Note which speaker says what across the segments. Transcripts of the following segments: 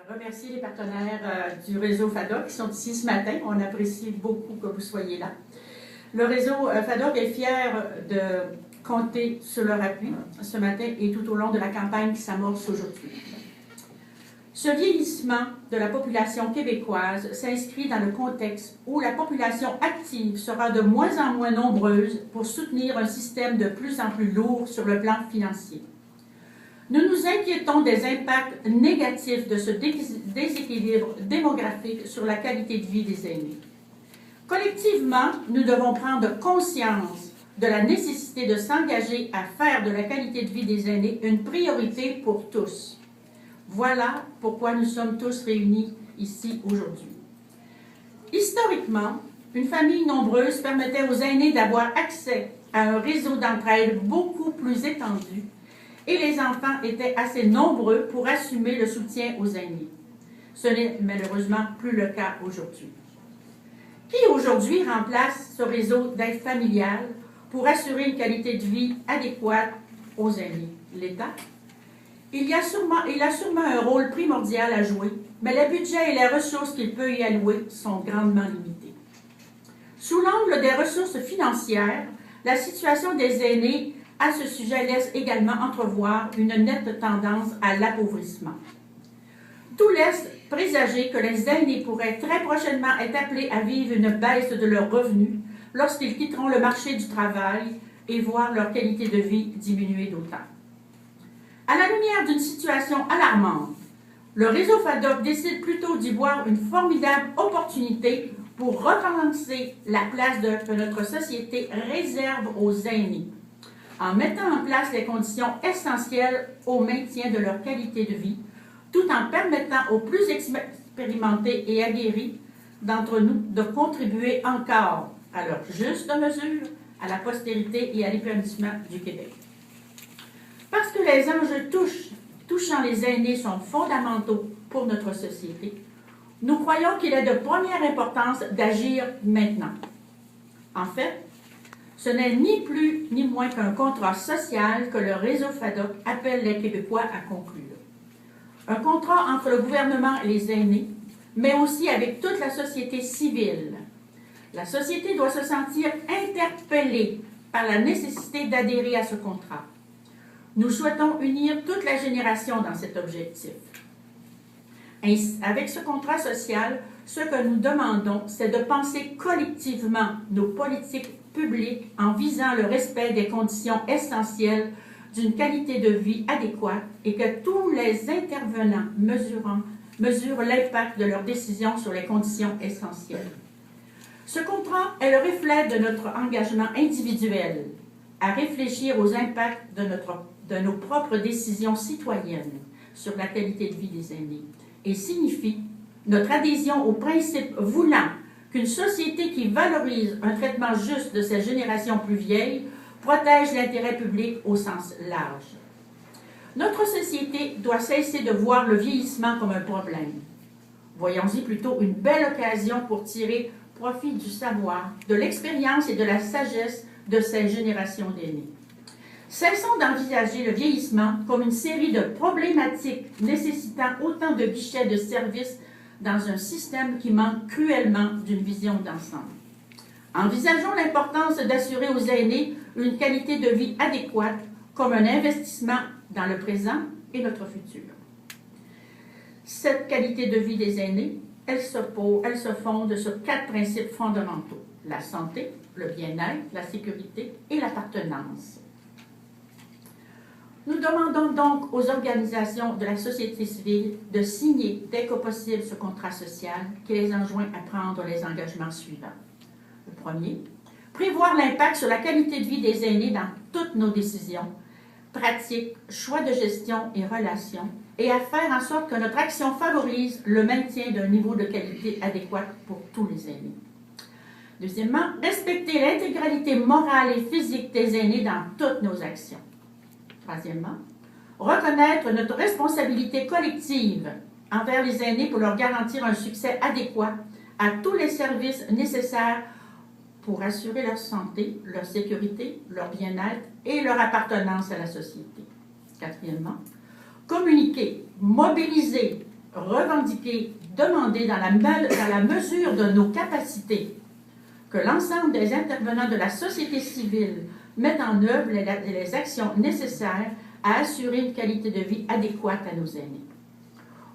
Speaker 1: Remercier les partenaires du réseau FADOC qui sont ici ce matin. On apprécie beaucoup que vous soyez là. Le réseau FADOC est fier de compter sur leur appui ce matin et tout au long de la campagne qui s'amorce aujourd'hui. Ce vieillissement de la population québécoise s'inscrit dans le contexte où la population active sera de moins en moins nombreuse pour soutenir un système de plus en plus lourd sur le plan financier. Nous nous inquiétons des impacts négatifs de ce déséquilibre démographique sur la qualité de vie des aînés. Collectivement, nous devons prendre conscience de la nécessité de s'engager à faire de la qualité de vie des aînés une priorité pour tous. Voilà pourquoi nous sommes tous réunis ici aujourd'hui. Historiquement, une famille nombreuse permettait aux aînés d'avoir accès à un réseau d'entraide beaucoup plus étendu et les enfants étaient assez nombreux pour assumer le soutien aux aînés. Ce n'est malheureusement plus le cas aujourd'hui. Qui aujourd'hui remplace ce réseau d'aide familiale pour assurer une qualité de vie adéquate aux aînés? L'État? Il a sûrement un rôle primordial à jouer, mais le budget et les ressources qu'il peut y allouer sont grandement limitées. Sous l'angle des ressources financières, la situation des aînés à ce sujet laisse également entrevoir une nette tendance à l'appauvrissement. Tout laisse présager que les aînés pourraient très prochainement être appelés à vivre une baisse de leurs revenus lorsqu'ils quitteront le marché du travail et voir leur qualité de vie diminuer d'autant. À la lumière d'une situation alarmante, le réseau FADOC décide plutôt d'y voir une formidable opportunité pour repenser la place que notre société réserve aux aînés, en mettant en place les conditions essentielles au maintien de leur qualité de vie, tout en permettant aux plus expérimentés et aguerris d'entre nous de contribuer encore à leur juste mesure, à la postérité et à l'épanouissement du Québec. Parce que les enjeux touchant les aînés sont fondamentaux pour notre société, nous croyons qu'il est de première importance d'agir maintenant. En fait, ce n'est ni plus ni moins qu'un contrat social que le réseau FADOC appelle les Québécois à conclure. Un contrat entre le gouvernement et les aînés, mais aussi avec toute la société civile. La société doit se sentir interpellée par la nécessité d'adhérer à ce contrat. Nous souhaitons unir toute la génération dans cet objectif. Avec ce contrat social, ce que nous demandons, c'est de penser collectivement nos politiques publiques en visant le respect des conditions essentielles d'une qualité de vie adéquate et que tous les intervenants mesurent l'impact de leurs décisions sur les conditions essentielles. Ce contrat est le reflet de notre engagement individuel à réfléchir aux impacts de nos propres décisions citoyennes sur la qualité de vie des aînés et signifie notre adhésion au principe voulant qu'une société qui valorise un traitement juste de ces générations plus vieilles protège l'intérêt public au sens large. Notre société doit cesser de voir le vieillissement comme un problème. Voyons-y plutôt une belle occasion pour tirer profit du savoir, de l'expérience et de la sagesse de ces générations d'aînés. Cessons d'envisager le vieillissement comme une série de problématiques nécessitant autant de guichets de services dans un système qui manque cruellement d'une vision d'ensemble. Envisageons l'importance d'assurer aux aînés une qualité de vie adéquate comme un investissement dans le présent et notre futur. Cette qualité de vie des aînés, elle se fonde sur 4 principes fondamentaux: la santé, le bien-être, la sécurité et l'appartenance. Nous demandons donc aux organisations de la société civile de signer dès que possible ce contrat social qui les enjoint à prendre les engagements suivants. Le premier, prévoir l'impact sur la qualité de vie des aînés dans toutes nos décisions, pratiques, choix de gestion et relations, et à faire en sorte que notre action favorise le maintien d'un niveau de qualité adéquat pour tous les aînés. Deuxièmement, respecter l'intégralité morale et physique des aînés dans toutes nos actions. Troisièmement, reconnaître notre responsabilité collective envers les aînés pour leur garantir un succès adéquat à tous les services nécessaires pour assurer leur santé, leur sécurité, leur bien-être et leur appartenance à la société. Quatrièmement, communiquer, mobiliser, revendiquer, demander dans la mesure de nos capacités que l'ensemble des intervenants de la société civile mettent en œuvre les actions nécessaires à assurer une qualité de vie adéquate à nos aînés.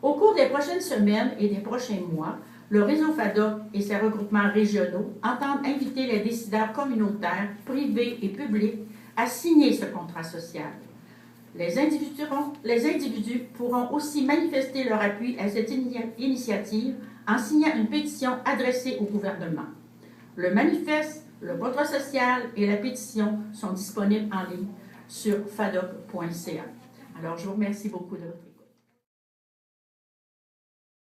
Speaker 1: Au cours des prochaines semaines et des prochains mois, le réseau FADOC et ses regroupements régionaux entendent inviter les décideurs communautaires, privés et publics à signer ce contrat social. Les individus pourront aussi manifester leur appui à cette initiative en signant une pétition adressée au gouvernement. Le manifeste, le contrat social et la pétition sont disponibles en ligne sur fadoc.ca. Alors, je vous remercie beaucoup de votre écoute.